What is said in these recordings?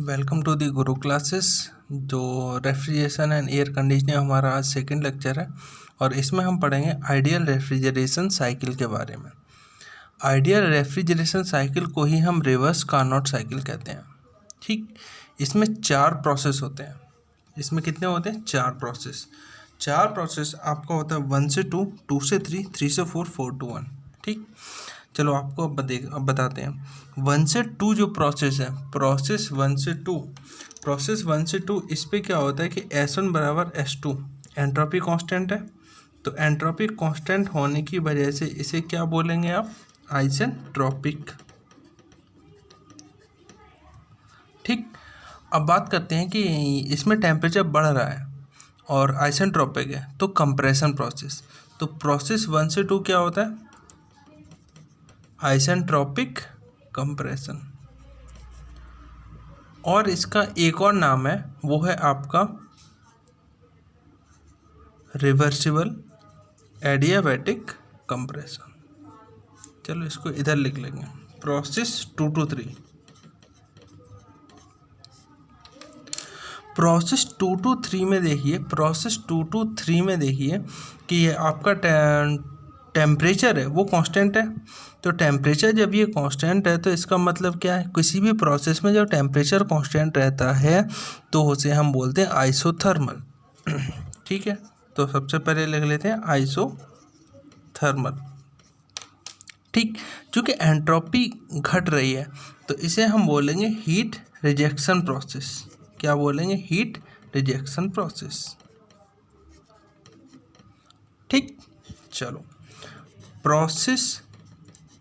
Welcome to the Guru classes. जो refrigeration and air conditioning हमारा आज सेकंड लेक्चर है और इसमें हम पढ़ेंगे आइडियल रेफ्रिजरेशन साइकिल के बारे में। आइडियल रेफ्रिजरेशन साइकिल को ही हम रिवर्स कार्नोट साइकिल कहते हैं। ठीक, इसमें 4 प्रोसेस होते हैं। इसमें कितने होते हैं? 4 प्रोसेस। 4 प्रोसेस आपका होता है 1 से 2, 2 से 3, 3 से 4, 4 to 1। ठीक, चलो आपको अब बताते हैं 1 से 2 जो प्रोसेस है, प्रोसेस 1 से 2 इस पे क्या होता है कि S1 बराबर S2 एंट्रोपी कांस्टेंट है। तो एंट्रोपी कांस्टेंट होने की वजह से इसे क्या बोलेंगे आप? आइसेंट्रोपिक। ठीक, अब बात करते हैं कि इसमें टेम्परेचर बढ़ रहा है और आइसेंट्रोपिक है तो कंप्रेशन प्रोसेस। तो प्रोसेस 1 से 2 क्या होता है? Isentropic compression. और इसका एक और नाम है, वो है आपका रिवर्सिबल एडियाबैटिक कंप्रेशन। चलो इसको इधर लिख लेंगे, प्रोसेस 2 to 3। प्रोसेस 2 to 3 में देखिए, प्रोसेस 2 to 3 में देखिए कि ये आपका टेम्परेचर है वो कांस्टेंट है। तो टेम्परेचर जब ये कांस्टेंट है तो इसका मतलब क्या है? किसी भी प्रोसेस में जब टेम्परेचर कांस्टेंट रहता है तो उसे हम बोलते हैं आइसोथर्मल। ठीक है, तो सबसे पहले लिख लेते हैं आइसोथर्मल। ठीक, चूँकि एंट्रोपी घट रही है तो इसे हम बोलेंगे हीट रिजेक्शन प्रोसेस। क्या बोलेंगे? Heat rejection process. ठीक, चलो प्रोसेस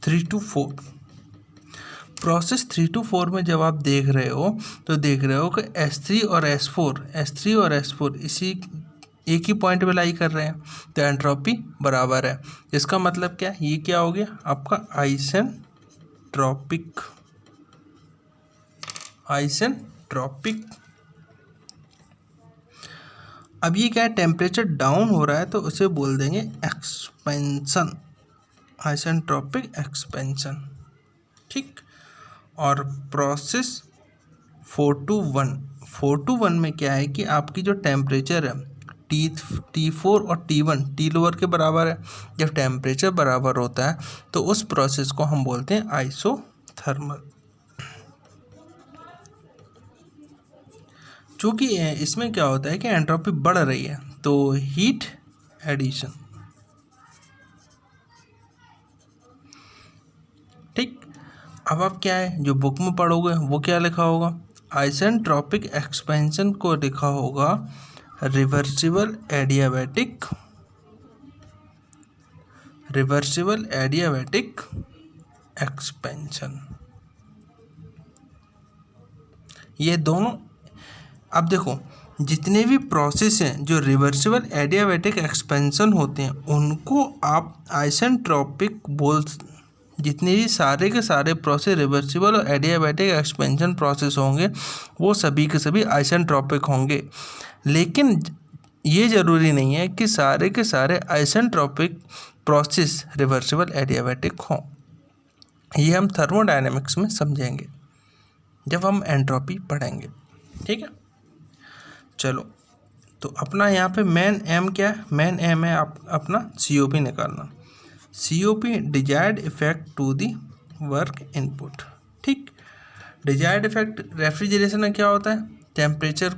3 to 4। प्रोसेस 3 to 4 में जब आप देख रहे हो तो देख रहे हो कि S3 और S4 इसी एक ही पॉइंट पे लाई कर रहे हैं तो एंट्रोपी बराबर है। इसका मतलब क्या है? ये क्या हो गया आपका? आइसेंट्रोपिक। अब ये क्या है? टेम्परेचर डाउन हो रहा है तो उसे बोल देंगे एक्सपेंशन, आइसेंट्रोपिक एक्सपेंशन। ठीक, और प्रोसेस 4 to 1 में क्या है कि आपकी जो टेम्परेचर है T4 और T1 T लोअर के बराबर है। जब टेम्परेचर बराबर होता है तो उस प्रोसेस को हम बोलते हैं आइसोथर्मल। चूँकि इसमें क्या होता है कि एंट्रोपी बढ़ रही है तो हीट एडिशन। ठीक, अब आप क्या है जो बुक में पढ़ोगे वो क्या लिखा होगा? आइसेंट्रोपिक एक्सपेंशन को लिखा होगा रिवर्सिबल एडियाबैटिक एक्सपेंशन। ये दोनों, अब देखो जितने भी प्रोसेस हैं जो रिवर्सिबल एडियाबैटिक एक्सपेंशन होते हैं उनको आप आइसेंट्रोपिक जितने भी सारे के सारे प्रोसेस रिवर्सिबल और एडियाबैटिक एक्सपेंशन प्रोसेस होंगे वो सभी के सभी आइसेंट्रोपिक होंगे। लेकिन ये ज़रूरी नहीं है कि सारे के सारे आइसेंट्रोपिक प्रोसेस रिवर्सिबल एडियाबैटिक हों। ये हम थर्मोडायनेमिक्स में समझेंगे जब हम एंट्रोपी पढ़ेंगे। ठीक है, चलो तो अपना यहाँ पे मेन एम क्या है? मेन एम है अपना COP निकालना। COP desired effect to the work input. ठीक, डिजायर्ड इफेक्ट रेफ्रिजरेशन में क्या होता है? टेम्परेचर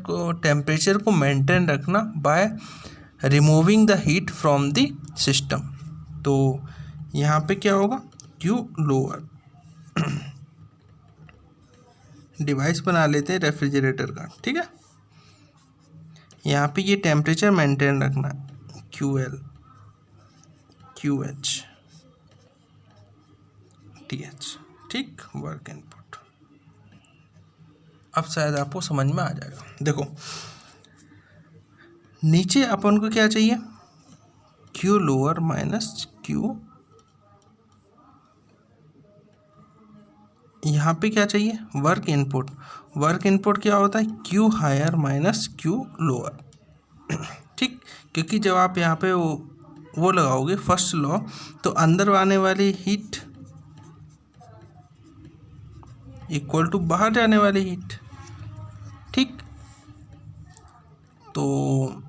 को मेंटेन रखना by removing the heat from the system. तो यहाँ पे क्या होगा? Q lower. डिवाइस बना लेते हैं रेफ्रिजरेटर का। ठीक है, यहाँ पे ये टेम्परेचर मेंटेन रखना QL QH TH। ठीक, वर्क इनपुट। अब शायद आपको समझ में आ जाएगा। देखो नीचे अपन को क्या चाहिए? Q lower minus Q। यहाँ पे क्या चाहिए? Work input. वर्क इनपुट क्या होता है? Q higher minus Q lower. ठीक, क्योंकि जब आप यहाँ पे वो लगाओगे फर्स्ट लॉ तो अंदर आने वाली हीट इक्वल टू बाहर जाने वाली हीट। ठीक, तो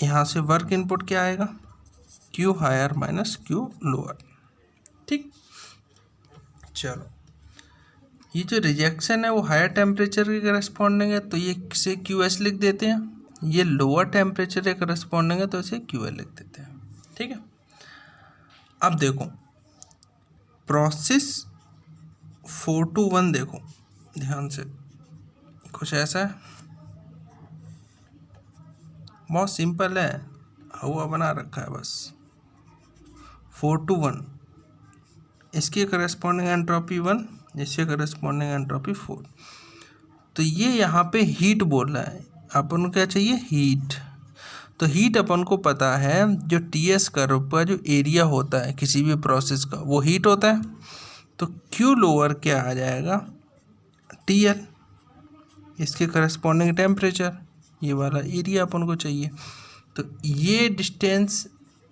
यहाँ से वर्क इनपुट क्या आएगा, Q higher minus Q lower. ठीक, चलो ये जो रिजेक्शन है वो हायर टेम्परेचर के करस्पॉन्डिंग है, तो ये इसे क्यू एस लिख देते हैं। ये लोअर टेम्परेचर के करस्पॉन्डिंग है, तो इसे क्यू एल लिख देते हैं। ठीक है, अब देखो प्रोसेस 4 to 1 देखो ध्यान से, कुछ ऐसा है, बहुत सिंपल है, हवा बना रखा है बस। 4 to 1, इसके करस्पॉन्डिंग एंट्रोपी 1, इसके करस्पॉन्डिंग एंट्रोपी 4। तो ये यहाँ पे हीट बोल रहा है, अपन को क्या चाहिए, हीट। तो हीट अपन को पता है जो टी एस कर्व का जो एरिया होता है किसी भी प्रोसेस का वो हीट होता है। तो क्यू लोअर क्या आ जाएगा, टी एल, इसके करस्पॉन्डिंग टेम्परेचर, ये वाला एरिया अपन को चाहिए। तो ये डिस्टेंस,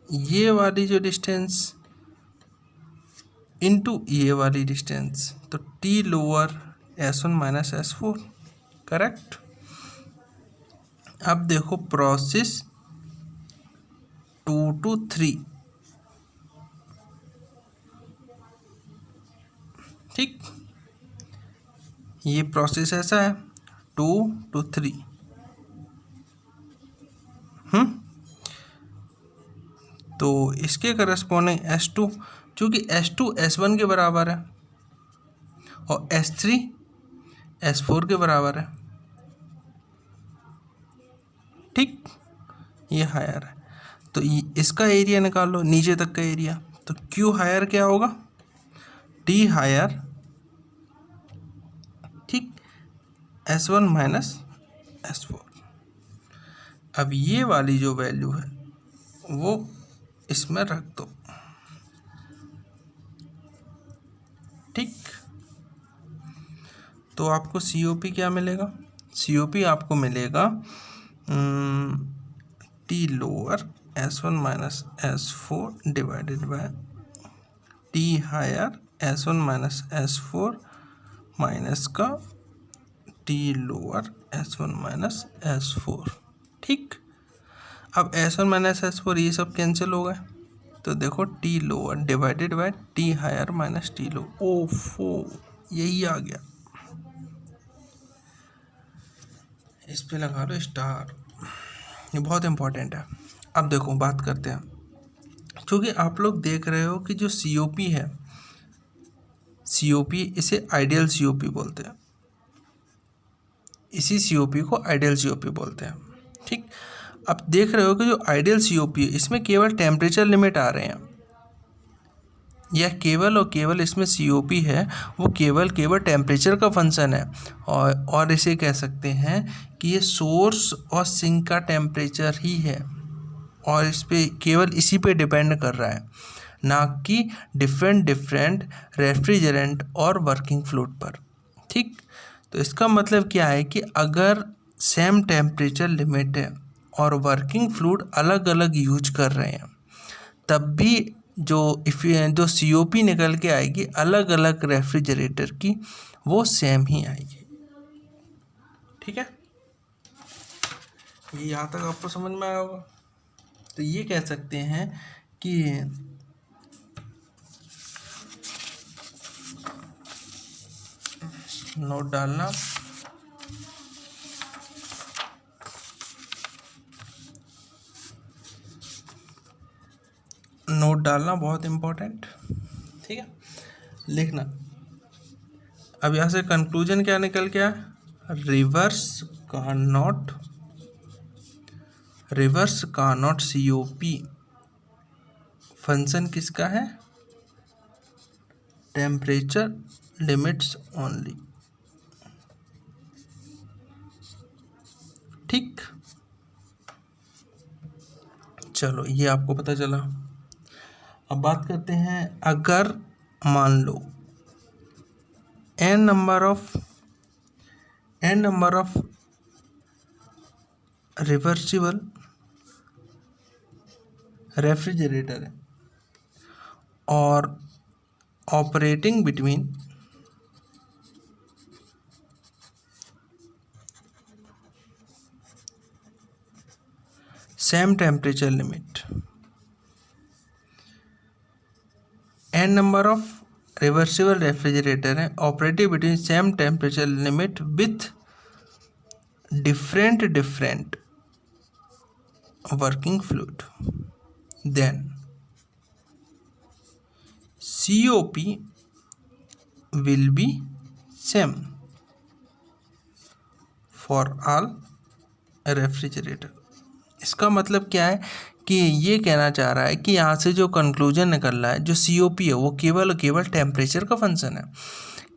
ये वाली जो डिस्टेंस इनटू ये वाली डिस्टेंस, तो T lower S1 minus S4, correct. अब देखो प्रोसेस 2 to 3, ठीक, ये प्रोसेस ऐसा है 2 to 3। तो इसके करस्पॉन्डिंग S2, चूँकि S2 S1 के बराबर है और S3 S4 के बराबर है। ठीक, ये हायर है, तो इसका एरिया निकाल लो, नीचे तक का एरिया। तो Q हायर क्या होगा, T हायर, ठीक, S1 माइनस S4। अब ये वाली जो वैल्यू है वो इसमें रख दो। ठीक, तो आपको COP क्या मिलेगा, COP आपको मिलेगा T lower S1 minus S4 divided by T higher S1 minus S4 minus का T lower S1 minus S4। ठीक, अब S1 माइनस S4 ये सब कैंसिल हो गए, तो देखो T lower divided by T higher minus T लो, ओफो यही आ गया, इस पे लगा लो स्टार, ये बहुत इम्पोर्टेंट है। अब देखो बात करते हैं, क्योंकि आप लोग देख रहे हो कि जो COP है, COP इसे आइडियल COP बोलते हैं, इसी COP को आइडियल COP बोलते हैं। ठीक, अब देख रहे हो कि जो आइडियल COP है इसमें केवल टेम्परेचर लिमिट आ रहे हैं, या केवल और केवल इसमें COP है वो केवल टेम्परेचर का फंक्शन है, और इसे कह सकते हैं कि ये सोर्स और सिंक का टेम्परेचर ही है, और इस पे केवल इसी पे डिपेंड कर रहा है, ना कि डिफरेंट रेफ्रिजरेंट और वर्किंग फ्लूइड पर। ठीक, तो इसका मतलब क्या है कि अगर सेम टेम्परेचर लिमिट है और वर्किंग फ्लूइड अलग अलग यूज कर रहे हैं, तब भी जो COP निकल के आएगी अलग अलग रेफ्रिजरेटर की, वो सेम ही आएगी। ठीक है, ये यहाँ तक आपको समझ में आया होगा। तो ये कह सकते हैं कि नोट डालना, बहुत इम्पोर्टेंट। ठीक है, लिखना। अब यहाँ से कंक्लूजन क्या निकल के आया, रिवर्स कार्नोट COP फंक्शन किसका है, टेम्परेचर लिमिट्स ओनली। ठीक, चलो ये आपको पता चला। अब बात करते हैं, अगर मान लो n number of reversible refrigerator है और operating between same temperature limit, n number of reversible refrigerator है operative between same temperature limit with different working fluid, then COP will be same for all refrigerator. इसका मतलब क्या है कि ये कहना चाह रहा है कि यहाँ से जो कंक्लूजन निकल रहा है, जो COP है वो केवल टेम्परेचर का फंक्शन है,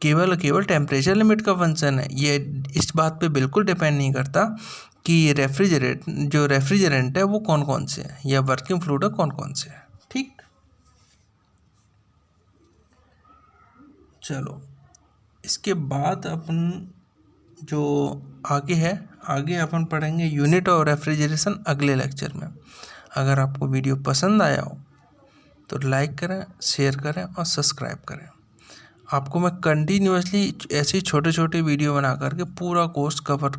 केवल टेम्परेचर लिमिट का फंक्शन है। ये इस बात पे बिल्कुल डिपेंड नहीं करता कि रेफ्रिजरेंट है वो कौन कौन से हैं या वर्किंग फ्लूइड है कौन कौन से हैं। ठीक, चलो इसके बाद अपन जो आगे अपन पढ़ेंगे यूनिट ऑफ रेफ्रिजरेशन अगले लेक्चर में। अगर आपको वीडियो पसंद आया हो तो लाइक करें, शेयर करें और सब्सक्राइब करें। आपको मैं कंटिन्यूअसली ऐसे छोटे छोटे वीडियो बना करके पूरा कोर्स कवर